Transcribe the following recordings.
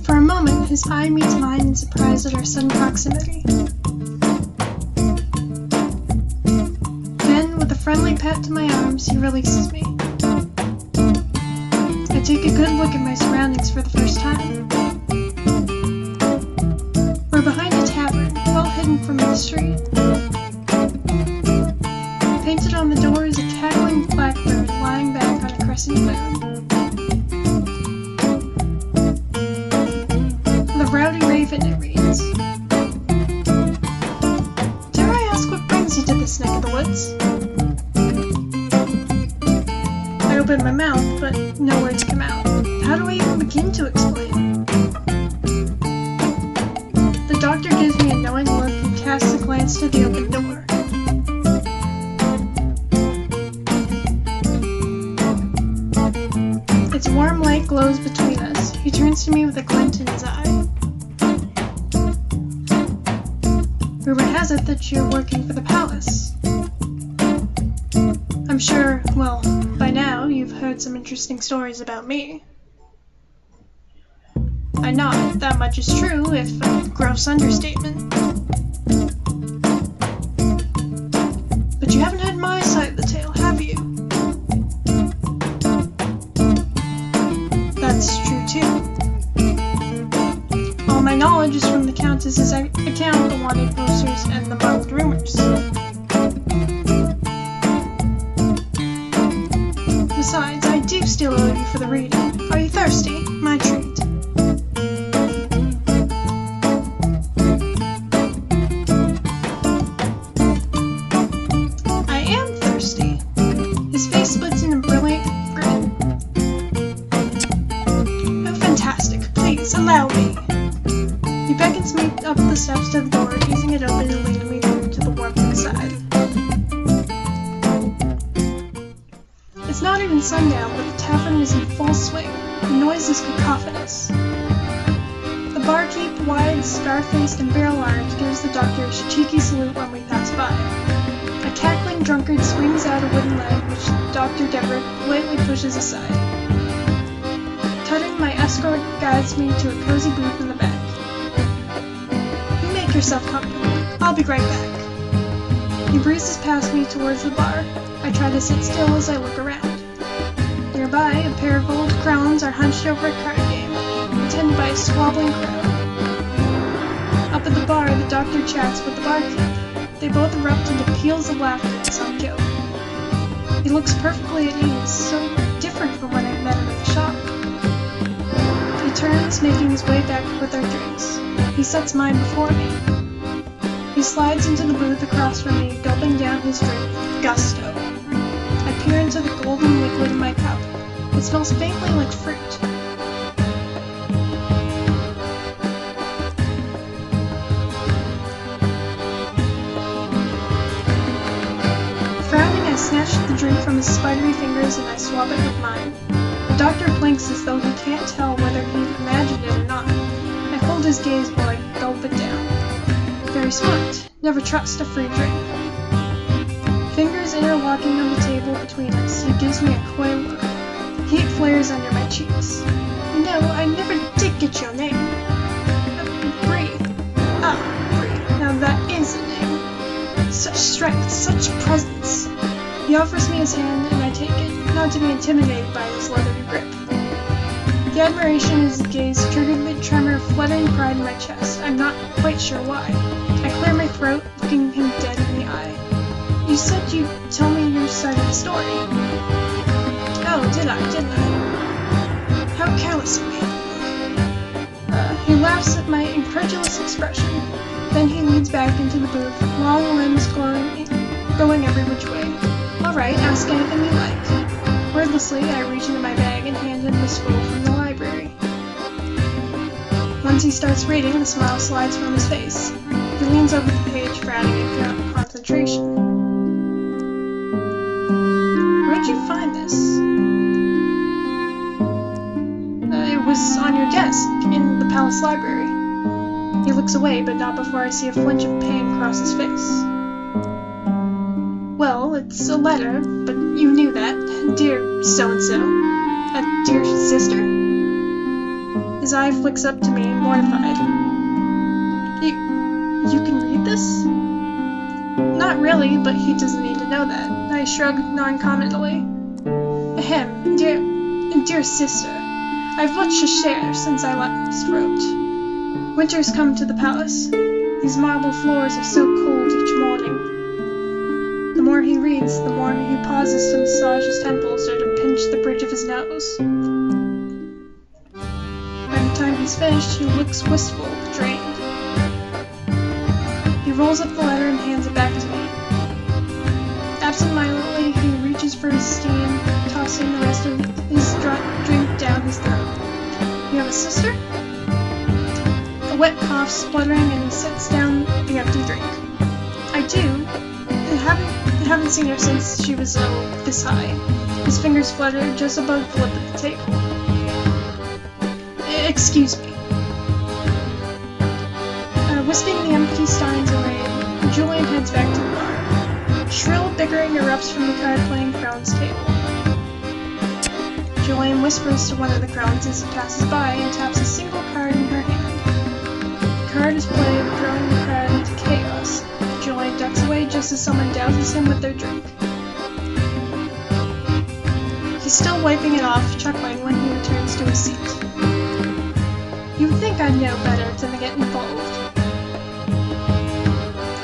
For a moment, his eye meets mine in surprise at our sudden proximity. Then, with a friendly pat to my arms, he releases me. I take a good look at my surroundings for the first time. We're behind a tavern, well hidden from the street. Painted on the door is a cackling blackbird lying back on a crescent moon. The rowdy raven, it reads. Dare I ask what brings you to this neck of the woods? I open my mouth, but no words come out. How do I even begin to explain? The doctor gives me a knowing look and casts a glance to the open door. Its warm light glows between us. He turns to me with a glint in his eye. Rumor has it that you're working for the palace. I'm sure, well, by now you've heard some interesting stories about me. I nod. That much is true, if a gross understatement. But you haven't heard my side of the tale, have you? That's true too. All my knowledge is from the Countess's account of the wanted posters and the muddled rumors. Besides, I do still owe you for the reading. Are you thirsty? My treat. I am thirsty. His face splits in a brilliant grin. Oh, fantastic. Please, allow me. He beckons me up the steps to the door, easing it open and leading me through to the warmth inside. It's not even sundown, but the tavern is in full swing. The noise is cacophonous. The barkeep, wide, scar-faced, and barrel-armed, gives the doctor a cheeky salute when we pass by. A cackling drunkard swings out a wooden leg, which Dr. Deborah politely pushes aside. Tutting, my escort guides me to a cozy booth in the back. You make yourself comfortable. I'll be right back. He breezes past me towards the bar. I try to sit still as I look around. Nearby, a pair of old crones are hunched over a card game, attended by a squabbling crowd. Up at the bar, the doctor chats with the barkeep. They both erupt into peals of laughter at some joke. He looks perfectly at ease, so different from when I met him at the shop. He turns, making his way back with our drinks. He sets mine before me. He slides into the booth across from me, gulping down his drink with gusto. I peer into the golden liquid in my cup. It smells faintly like fruit. Frowning, I snatch the drink from his spidery fingers and I swab it with mine. The doctor blinks as though he can't tell whether he imagined it or not. I hold his gaze while I gulp it down. Very smart. Never trust a free drink. Fingers interlocking on the table between us, he gives me a coy look. Heat flares under my cheeks. No, I never did get your name. Bree. Ah, Bree. Now that is a name. Such strength, such presence. He offers me his hand, and I take it, not to be intimidated by his leathery grip. The admiration in his gaze triggered the tremor of fluttering pride in my chest. I'm not quite sure why. I clear my throat, looking him dead in the eye. You said you'd tell me your side of the story. Oh, didn't I? How careless of me. He laughs at my incredulous expression. Then he leads back into the booth, long limbs going every which way. Alright, ask anything you like. Wordlessly, I reach into my bag and hand him the scroll from the library. Once he starts reading, the smile slides from his face. He leans over the page, frowning in concentration. Where'd you find this? It was on your desk, in the palace library. He looks away, but not before I see a flinch of pain cross his face. Well, it's a letter, but you knew that. Dear so-and-so. A dear sister? His eye flicks up to me, mortified. You can read this? Not really, but he doesn't need to know that. I shrug non-committally. Ahem, dear sister, I've much to share since I last wrote. Winter's come to the palace. These marble floors are so cold each morning. The more he reads, the more he pauses to massage his temples or to pinch the bridge of his nose. By the time he's finished, he looks wistful, drained. He rolls up the letter and hands it back to me. Absent-mindedly, he reaches for his steam, tossing the rest of his drink down his throat. You have a sister? A wet cough spluttering, and he sets down the empty drink. I do. I haven't seen her since she was this high. His fingers flutter just above the lip of the table. Excuse me. Whisking the empty steins away, Julien heads back to the bar. Shrill bickering erupts from the card-playing crone's table. Julien whispers to one of the crones as he passes by and taps a single card in her hand. The card is played, throwing the crowd into chaos. Julien ducks away just as someone douses him with their drink. He's still wiping it off, chuckling when he returns to his seat. You would think I'd know better than to get involved.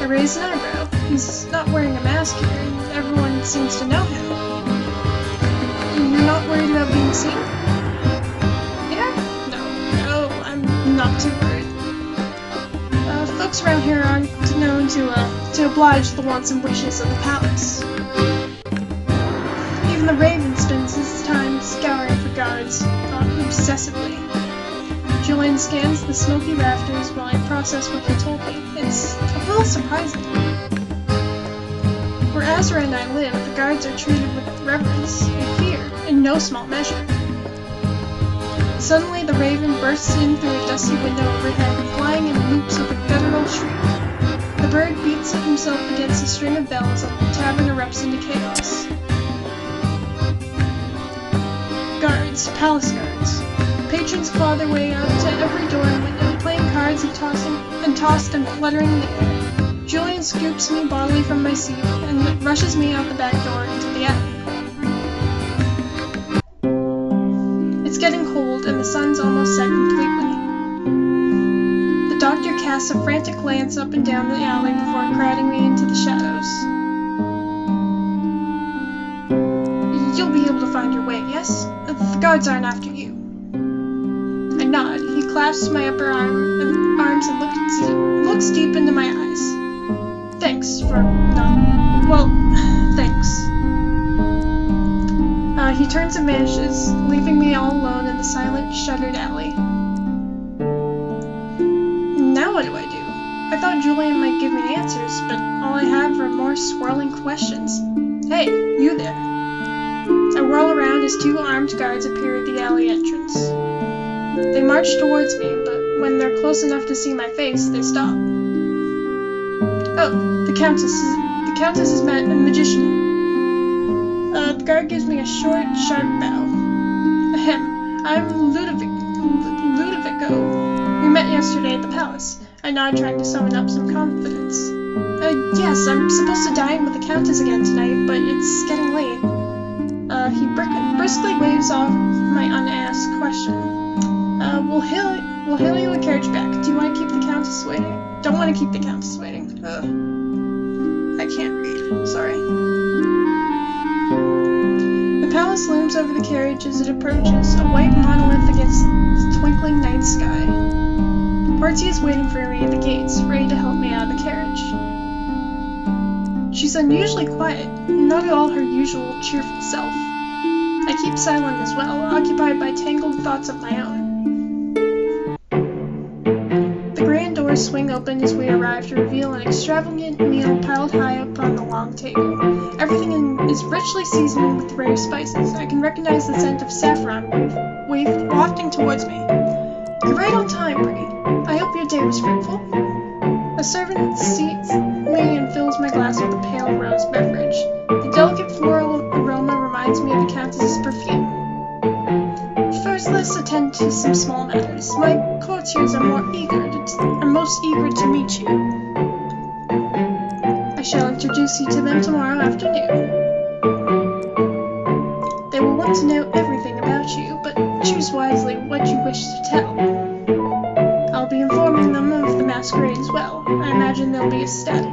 I raise an eyebrow. He's not wearing a mask here, and everyone seems to know him. You're not worried about being seen? Yeah? No, I'm not too worried. Folks around here aren't known to oblige the wants and wishes of the palace. Even the Raven spends his time scouring for guards, obsessively. Julien scans the smoky rafters while I process what he told me. It's a little surprising. Where Azra and I live, the guards are treated with reverence and fear, in no small measure. Suddenly, the Raven bursts in through a dusty window overhead, flying in loops with a guttural shriek. The bird beats himself against a string of bells, and the tavern erupts into chaos. Guards, palace guards. Patrons claw their way out to every door and window, playing cards and tossed and fluttering in the air. Julien scoops me bodily from my seat and rushes me out the back door into the alley. It's getting cold and the sun's almost set completely. The doctor casts a frantic glance up and down the alley before crowding me into the shadows. You'll be able to find your way, yes? The guards aren't after you. I nod. He clasps my upper arms and looks deep into my eyes. Thanks for thanks. He turns and vanishes, leaving me all alone in the silent, shuttered alley. Now what do I do? I thought Julien might give me answers, but all I have are more swirling questions. Hey, you there. I whirl around as two armed guards appear at the alley entrance. They march towards me, but when they're close enough to see my face, they stop. Oh, the Countess is a magician. The guard gives me a short, sharp bow. Ahem, I'm Ludovico. We met yesterday at the palace. I nod, trying to summon up some confidence. Yes, I'm supposed to dine with the Countess again tonight, but it's getting late. He briskly waves off my unasked question. We'll hail you a carriage back. Do you want to keep the Countess waiting? Don't want to keep the Countess waiting. I can't read. Sorry. The palace looms over the carriage as it approaches, a white monolith against the twinkling night sky. Party is waiting for me at the gates, ready to help me out of the carriage. She's unusually quiet, not at all her usual cheerful self. I keep silent as well, occupied by tangled thoughts of my own. The grand doors swing open as we arrive to reveal an extravagant meal piled high up on the long table. Everything is richly seasoned with rare spices. I can recognize the scent of saffron wafting towards me. You're right on time, Bree. I hope your day was fruitful. A servant seats me and fills my glass with a pale rose beverage. The delicate floral aroma reminds me of the Countess's perfume. First, let's attend to some small matters. My courtiers are most eager to meet you. I shall introduce you to them tomorrow afternoon. They will want to know everything about you, but choose wisely what you wish to tell. I'll be informing them of the masquerade as well. I imagine they'll be ecstatic.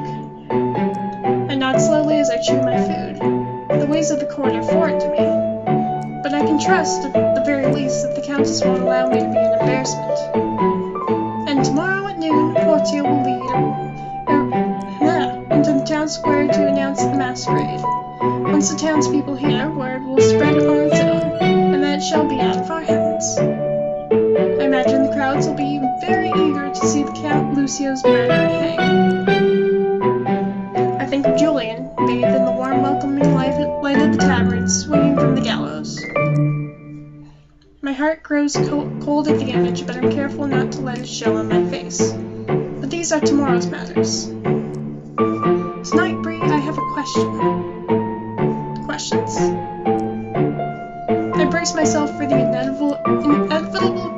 I nod slowly as I chew my food. The ways of the court are foreign to me, but I can trust, at the very least, that the Countess won't allow me to be an embarrassment. And tomorrow at noon, a courtier will lead into the town square to announce the masquerade. Once the townspeople hear, word will spread on its own, and that shall be out of our hands. I imagine the crowds will be very eager to see the Count Lucio's murderer hang. I think of Julien, bathed in the warm welcoming light of the tavern, swinging from the gallows. My heart grows cold at the image, but I'm careful not to let it show on my face. But these are tomorrow's matters. Tonight, Bree, I have a question. Questions? I brace myself for the inevitable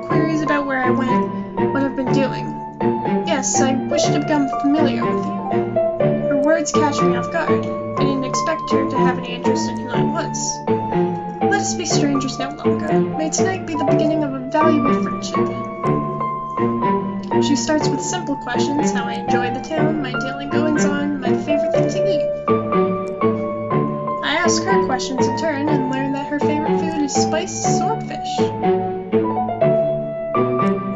queries about where I went, what I've been doing. Yes, I wish to become familiar with you. Her words catch me off guard. I didn't expect her to have any interest in who I was. Let us be strangers no longer. May tonight be the beginning of a valuable friendship. She starts with simple questions: how I enjoy the town, my daily goings-on, my favorite thing to eat. I ask her questions in turn and learn that her favorite food is spiced swordfish.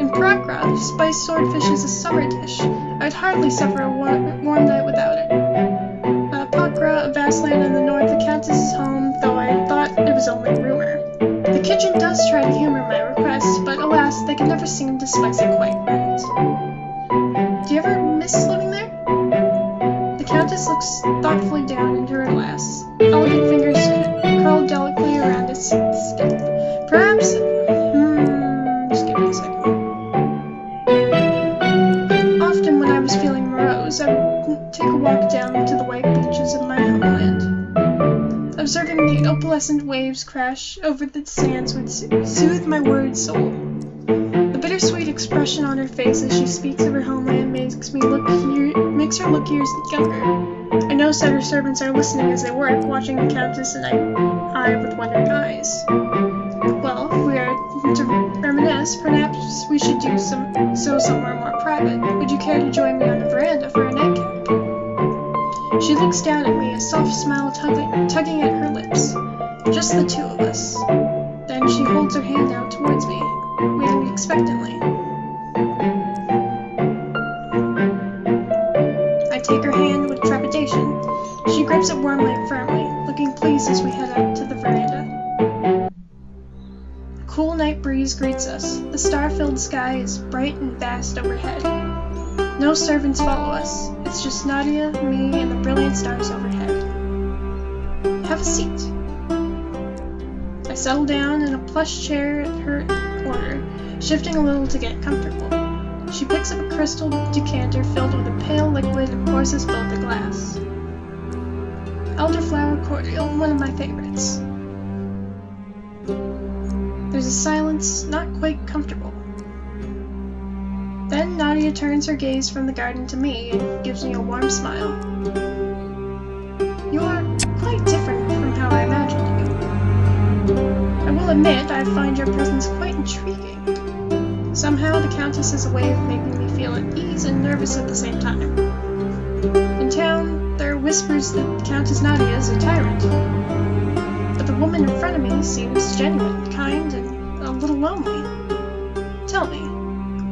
In Prague, spiced swordfish is a summer dish. I'd hardly suffer a warm night without it. Pakra, a vast land in the north, the Countess's home, though I thought it was only rumor. The kitchen does try to humor my requests, but alas, they can never seem to spice it quite right. Do you ever miss living there? The Countess looks thoughtfully down into her glass. Elegant fingers curled delicately around its skin. Perhaps... just give me a second. Often when I was feeling morose, I would take a walk down to the white beaches of my homeland. Observing the opalescent waves crash over the sands would soothe my worried soul. The bittersweet expression on her face as she speaks of her homeland makes her look years younger. I know that her servants are listening as they work, watching the Countess and I with wondering eyes. Well, if we are to reminisce, perhaps we should do so somewhere more private. Would you care to join me on the veranda for a nightcap? She looks down at me, a soft smile tugging at her lips. Just the two of us. Then she holds her hand out towards me, waiting expectantly. I take her hand with trepidation. She grips it warmly and firmly, looking pleased as we head out to the veranda. A cool night breeze greets us. The star-filled sky is bright and vast overhead. No servants follow us. It's just Nadia, me, and the brilliant stars overhead. Have a seat. I settle down in a plush chair at her order, shifting a little to get comfortable. She picks up a crystal decanter filled with a pale liquid and pours us both a glass. Elderflower cordial, one of my favorites. There's a silence, not quite comfortable. Then Nadia turns her gaze from the garden to me and gives me a warm smile. You are quite different from how I imagined you. I will admit I find your presence quite intriguing. Somehow the Countess has a way of making me feel at ease and nervous at the same time. In town, there are whispers that Countess Nadia is a tyrant. But the woman in front of me seems genuine, kind, and a little lonely. Tell me,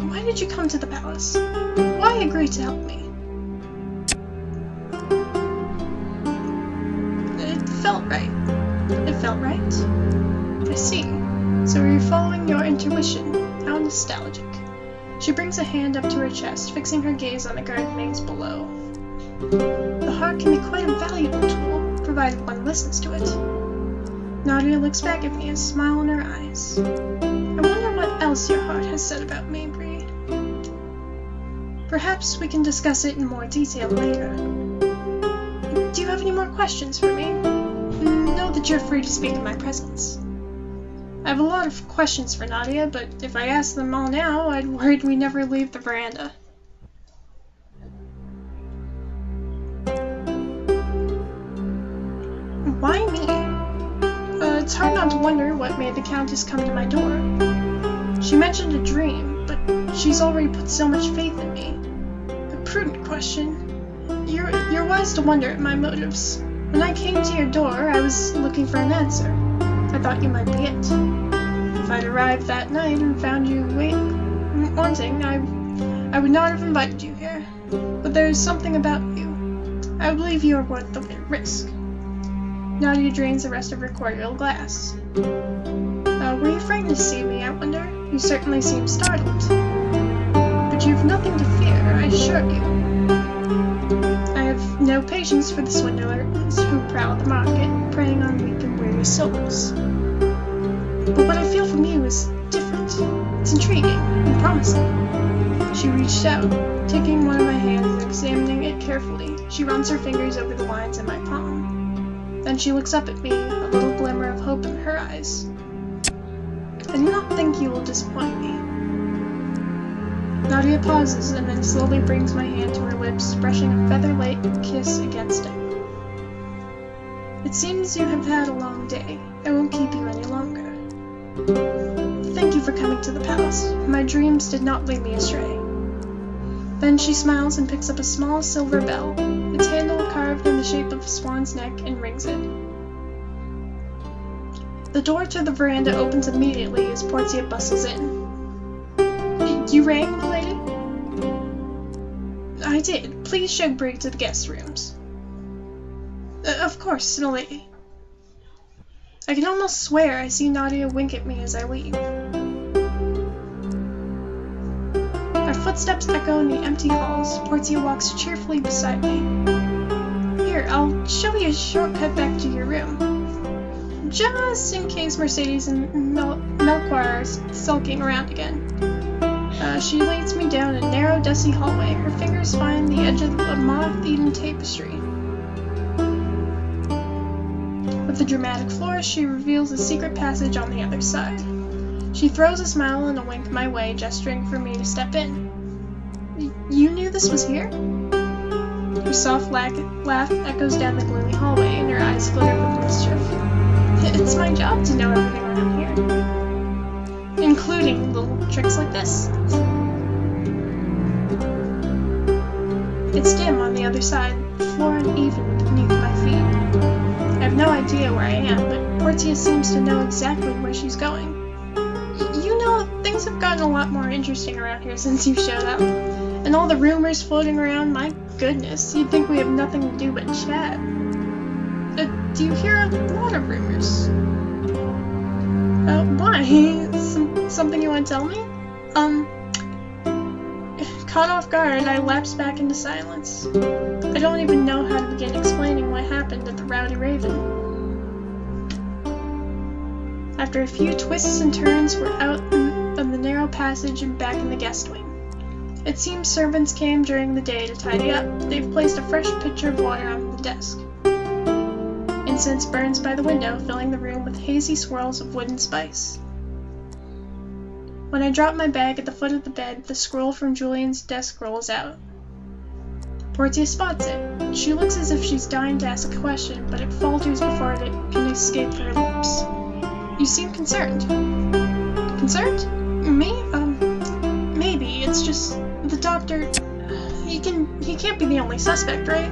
why did you come to the palace? Why agree to help me? It felt right. It felt right? I see. So you're following your intuition. How nostalgic. She brings a hand up to her chest, fixing her gaze on the garden maze below. The heart can be quite a valuable tool, provided one listens to it. Nadia looks back at me, a smile in her eyes. I wonder what else your heart has said about me, Bree. Perhaps we can discuss it in more detail later. Do you have any more questions for me? Know that you're free to speak in my presence. I have a lot of questions for Nadia, but if I asked them all now, I'd worried we'd never leave the veranda. Why me? It's hard not to wonder what made the Countess come to my door. She mentioned a dream, but she's already put so much faith in me. A prudent question. You're wise to wonder at my motives. When I came to your door, I was looking for an answer. I thought you might be it. If I'd arrived that night and found you wanting, I would not have invited you here. But there's something about you. I believe you are worth the risk. Nadia drains the rest of her cordial glass. Were you frightened to see me, I wonder? You certainly seem startled. But you've nothing to fear, I assure you. I have no patience for the swindlers who prowl the market, preying on weak and weary souls. But what I feel from you is different. It's intriguing and promising. She reached out, taking one of my hands and examining it carefully. She runs her fingers over the lines in my palm. Then she looks up at me, a little glimmer of hope in her eyes. I do not think you will disappoint me. Nadia pauses and then slowly brings my hand to her lips, brushing a feather-light kiss against it. It seems you have had a long day. I won't keep you any longer. Thank you for coming to the palace. My dreams did not lead me astray. Then she smiles and picks up a small silver bell, its handle carved in the shape of a swan's neck, and rings it. The door to the veranda opens immediately as Portia bustles in. You rang, lady? I did. Please show Brig to the guest rooms. Of course, milady. I can almost swear I see Nadia wink at me as I leave. Our footsteps echo in the empty halls. Portia walks cheerfully beside me. Here, I'll show you a shortcut back to your room. Just in case Mercedes and Melchior are sulking around again. She leads me down a narrow, dusty hallway. Her fingers find the edge of a moth-eaten tapestry. With a dramatic flourish, she reveals a secret passage on the other side. She throws a smile and a wink my way, gesturing for me to step in. You knew this was here? Her soft laugh echoes down the gloomy hallway, and her eyes flitter with mischief. It's my job to know everything around here. Including little tricks like this. It's dim on the other side, the floor uneven beneath my feet. I have no idea where I am, but Portia seems to know exactly where she's going. You know, things have gotten a lot more interesting around here since you showed up. And all the rumors floating around, my goodness, you'd think we have nothing to do but chat. Do you hear a lot of rumors? Why? Something you want to tell me? Caught off guard, I lapse back into silence. I don't even know how to begin explaining what happened at the Rowdy Raven. After a few twists and turns, we're out of the narrow passage and back in the guest wing. It seems servants came during the day to tidy up. They've placed a fresh pitcher of water on the desk. Incense burns by the window, filling the room with hazy swirls of wood and spice. When I drop my bag at the foot of the bed, the scroll from Julien's desk rolls out. Portia spots it. She looks as if she's dying to ask a question, but it falters before it can escape her lips. You seem concerned. Concerned? Me? Maybe. It's just the doctor. He can't be the only suspect, right?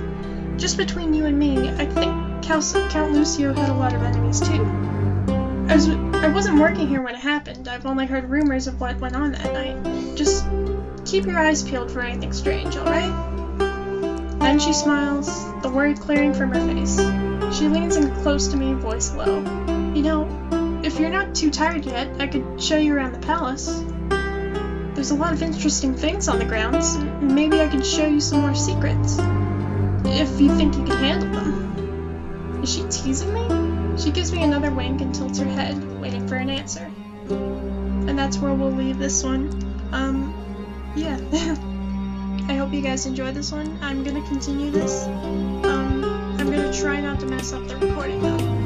Just between you and me, I think Count Lucio had a lot of enemies too. I wasn't working here when it happened. I've only heard rumors of what went on that night. Just keep your eyes peeled for anything strange, alright? Then she smiles, the worry clearing from her face. She leans in close to me, voice low. You know, if you're not too tired yet, I could show you around the palace. There's a lot of interesting things on the grounds. Maybe I could show you some more secrets. If you think you can handle them. Is she teasing me? She gives me another wink and tilts her head, waiting for an answer. And that's where we'll leave this one. Yeah. I hope you guys enjoyed this one. I'm gonna continue this. I'm gonna try not to mess up the recording though.